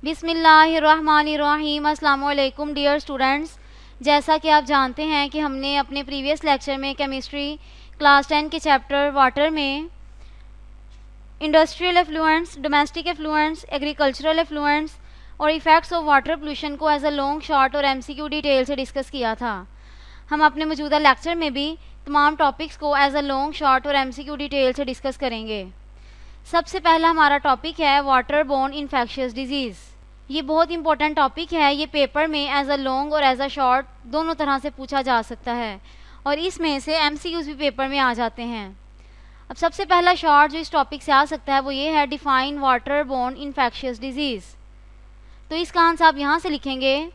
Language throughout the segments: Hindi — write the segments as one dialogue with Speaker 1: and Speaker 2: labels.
Speaker 1: बिस्मिल्लाहिर्रहमानिर्रहीम। अस्सलाम वालेकुम डियर स्टूडेंट्स। जैसा कि आप जानते हैं कि हमने अपने प्रीवियस लेक्चर में केमिस्ट्री क्लास 10 के चैप्टर वाटर में industrial effluents, domestic effluents, agricultural effluents और इफ़ेक्ट्स ऑफ वाटर पोल्यूशन को एज अ लॉन्ग, शॉर्ट और एमसीक्यू डिटेल से डिस्कस किया था। हम अपने मौजूदा लेक्चर में भी तमाम टॉपिक्स को एज अ लॉन्ग, शॉर्ट और एमसीक्यू डिटेल से डिस्कस करेंगे। सबसे पहला हमारा टॉपिक है वाटर बोर्न इन्फेक्शियस डिजीज़। ये बहुत इंपॉर्टेंट टॉपिक है। ये पेपर में एज अ लॉन्ग और एज अ शॉर्ट दोनों तरह से पूछा जा सकता है और इसमें से एमसीक्यूज़ भी पेपर में आ जाते हैं। अब सबसे पहला शॉर्ट जो इस टॉपिक से आ सकता है वो ये है define water borne infectious disease. तो इसका आंसर आप यहाँ से लिखेंगे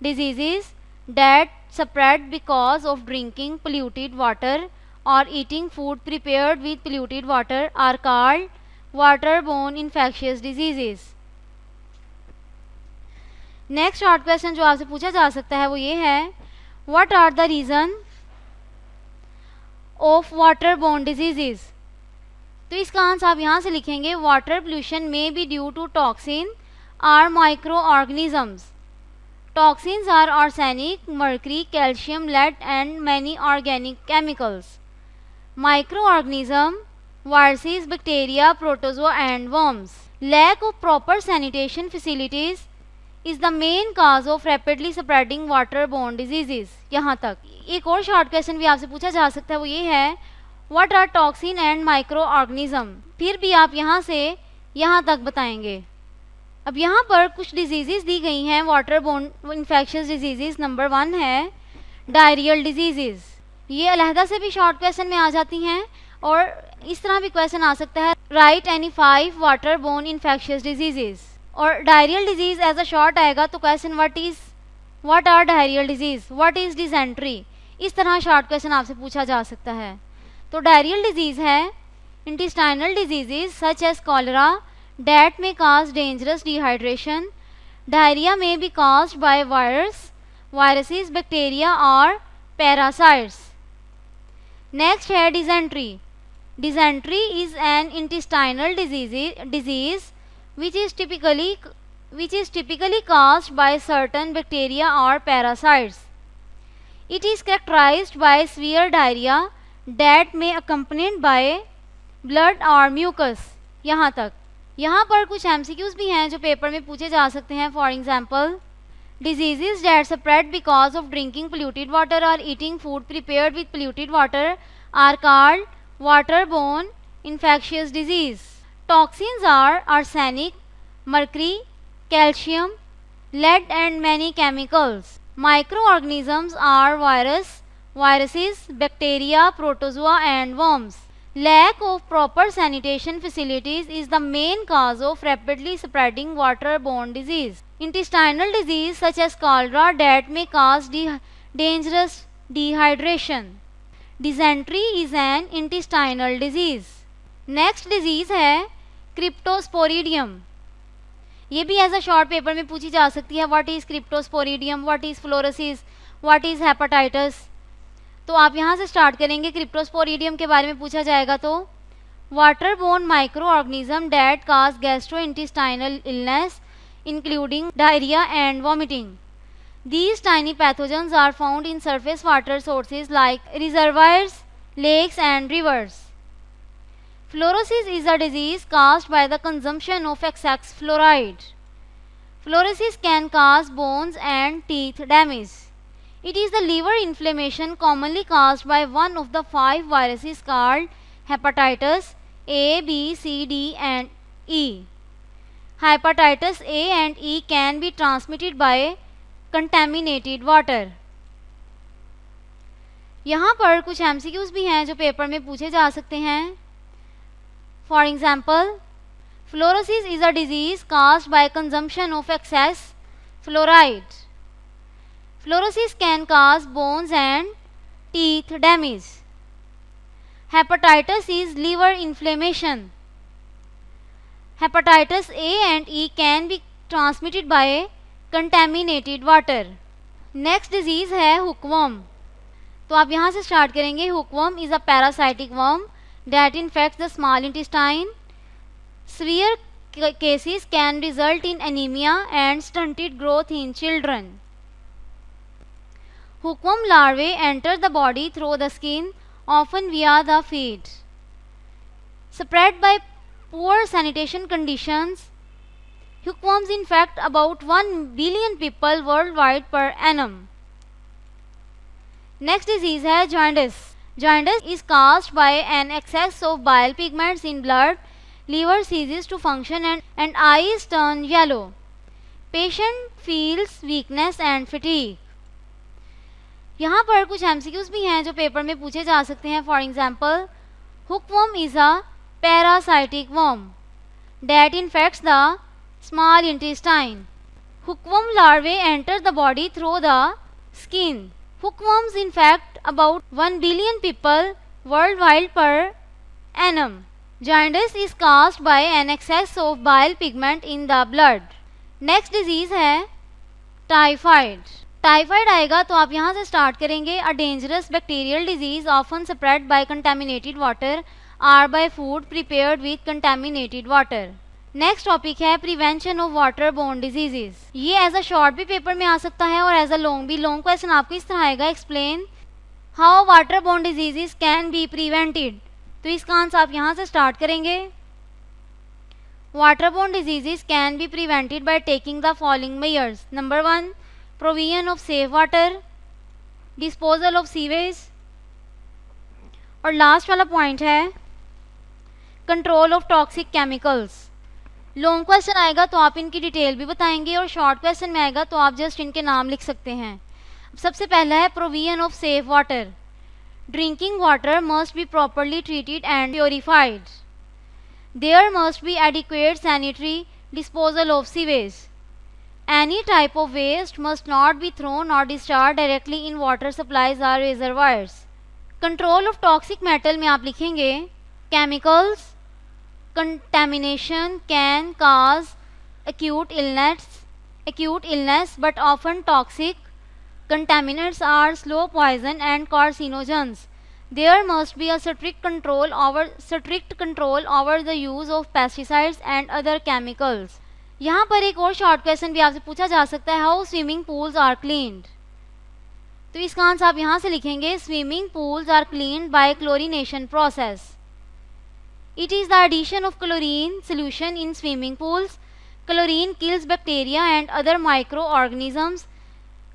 Speaker 1: disease that spread because of drinking polluted water और eating food prepared with polluted water are called water borne infectious disease. Next short question जो आपसे पूछा जा सकता है वो ये है what are the reason of water borne disease. तो इसका आंसर आप यहाँ से लिखेंगे water pollution may be due to toxin are microorganisms. Toxins are arsenic, mercury, calcium, lead and many organic chemicals. Microorganism viruses, bacteria, protozoa and worms. Lack of proper sanitation facilities is the main cause of rapidly spreading waterborne diseases. यहाँ तक एक और शॉर्ट क्वेश्चन भी आपसे पूछा जा सकता है वो ये है What are toxin and microorganism? फिर भी आप यहाँ से यहाँ तक बताएंगे। अब यहाँ पर कुछ डिजीज़ दी गई हैं वाटरबोर्न इन्फेक्शियस डिजीज़। नंबर 1 है डायरियल डिजीज़। ये अलहदा से भी शॉर्ट क्वेश्चन में आ जाती हैं और इस तरह भी क्वेश्चन आ सकता है write any 5 water borne infectious disease. और diarrhoeal disease as a short आएगा तो question what are diarrhoeal disease, what is dysentery, इस तरह शॉर्ट क्वेश्चन आपसे पूछा जा सकता है। तो डायरियल डिजीज़ है intestinal disease such as cholera that may cause dangerous dehydration. Diarrhoea may be caused by viruses, bacteria और पैरासाइट्स। नेक्स्ट है dysentery. Dysentery is an intestinal disease which is typically caused by certain bacteria or parasites. It is characterized by severe diarrhea that may accompanied by blood or mucus. यहाँ तक। यहाँ पर कुछ MCQs भी हैं जो पेपर में पूछे जा सकते हैं। For example diseases that spread because of drinking polluted water or eating food prepared with polluted water are called waterborne infectious disease. Toxins are arsenic, mercury, calcium, lead and many chemicals. Microorganisms are viruses, bacteria, protozoa and worms. Lack of proper sanitation facilities is the main cause of rapidly spreading waterborne disease. Intestinal disease such as cholera that may cause dangerous dehydration. Dysentery is an intestinal disease. Next disease है क्रिप्टोस्पोरिडियम। ये भी एज अ शॉर्ट पेपर में पूछी जा सकती है। What is Cryptosporidium, what is fluorosis, what is hepatitis. तो आप यहाँ से स्टार्ट करेंगे। क्रिप्टोस्पोरिडियम के बारे में पूछा जाएगा तो water borne micro organism that cause gastrointestinal illness including diarrhoea and vomiting. These tiny pathogens are found in surface water sources like reservoirs, lakes and rivers. Fluorosis is a disease caused by the consumption of excess fluoride. Fluorosis can cause bones and teeth damage. It is the liver inflammation commonly caused by one of the 5 viruses called hepatitis A, B, C, D and E. Hepatitis A and E can be transmitted by contaminated water. यहाँ पर कुछ MCQs भी हैं जो पेपर में पूछे जा सकते हैं। For example fluorosis is a disease caused by consumption of excess fluoride. Fluorosis can cause bones and teeth damage. Hepatitis is liver inflammation. Hepatitis A and E can be transmitted by contaminated water. Next disease है हुकवर्म। तो आप यहाँ से स्टार्ट करेंगे। Hookworm is a parasitic worm that infects the small intestine. Severe cases can result in anemia and stunted growth in children. Hookworm larvae enter the body through the skin, often via the feet. Spread by poor sanitation conditions, hookworms infect about 1 billion people worldwide per annum. Next disease है jaundice. Jaundice is caused by an excess of bile pigments in blood. Liver ceases to function and eyes turn yellow. Patient feels weakness and fatigue. यहाँ पर कुछ MCQs भी हैं जो पेपर में पूछे जा सकते हैं. For example, hookworm is a parasitic worm that infects the small intestine. Hookworm larvae enter the body through the skin. Hookworms infect about 1 billion people worldwide per annum. Jaundice is caused by an excess of bile pigment in the blood. Next disease है टाइफाइड. टाइफाइड आएगा तो आप यहाँ से स्टार्ट करेंगे. A dangerous bacterial disease often spread by contaminated water or by food prepared with contaminated water. Next topic है prevention of water borne diseases. ये एज अ शॉर्ट भी पेपर में आ सकता है और एज अ लॉन्ग भी. लॉन्ग क्वेश्चन आपको इस तरह आएगा, explain how water borne diseases can be prevented. तो इसका आंसर आप यहाँ से स्टार्ट करेंगे. Water borne diseases can be prevented by taking the following measures. Number 1, provision of safe water, disposal of sewage, और लास्ट वाला पॉइंट है control of toxic chemicals. Long question आएगा तो आप इनकी डिटेल भी बताएंगे और शॉर्ट क्वेश्चन में आएगा तो आप जस्ट इनके नाम लिख सकते हैं. सबसे पहला है provision of safe water. Drinking water must be properly treated and purified. There must be adequate sanitary disposal of sewage. Any type of waste must not be thrown or discharged directly in water supplies or reservoirs. Control of toxic metal में आप लिखेंगे chemicals. Contamination can cause acute illness but often toxic. Contaminants are slow poison and carcinogens. There must be a strict control over the use of pesticides and other chemicals. यहाँ पर एक और शॉर्ट क्वेश्चन भी आपसे पूछा जा सकता है, how swimming pools are cleaned. तो इसका आंसर आप यहाँ से लिखेंगे swimming pools are cleaned by chlorination process. It is the addition of chlorine solution in swimming pools. Chlorine kills bacteria and other microorganisms.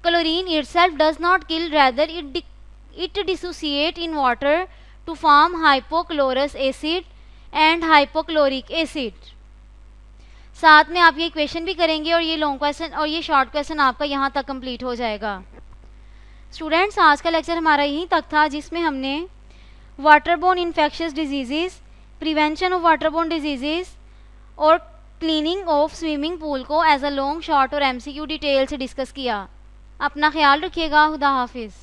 Speaker 1: Chlorine itself does not kill, rather it dissociates in water to form hypochlorous acid and hypochloric acid. साथ में आप ये इक्वेशन भी करेंगे और ये लॉन्ग क्वेश्चन और ये शॉर्ट क्वेश्चन आपका यहाँ तक कंप्लीट हो जाएगा. स्टूडेंट्स, आज का लेक्चर हमारा यहीं तक था जिसमें हमने waterborne infectious disease, prevention of waterborne disease और क्लीनिंग ऑफ स्विमिंग पूल को एज अ लॉन्ग, शॉर्ट और MCQ डिटेल से डिस्कस किया. अपना ख्याल रखिएगा. खुदा हाफिज़.